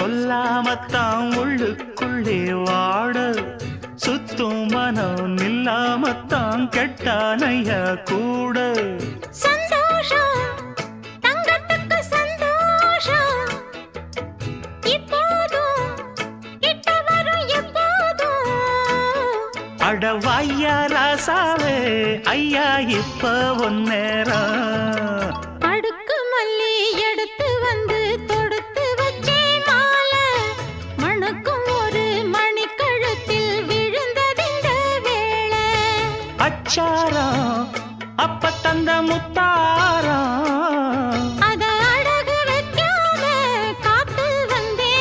சொல்லாமத்தான் உள்ளுக்குள்ளே வாட சுத்தும் மனம் இல்லாமத்தான் கெட்டானையா கூட சந்தோஷம் தங்கத்துக்கு சந்தோஷம் இப்போதும் கிட்ட வரும் எப்போதும் அடவாய்யா ராசாவே ஐயா இப்ப ஒன்னேரம்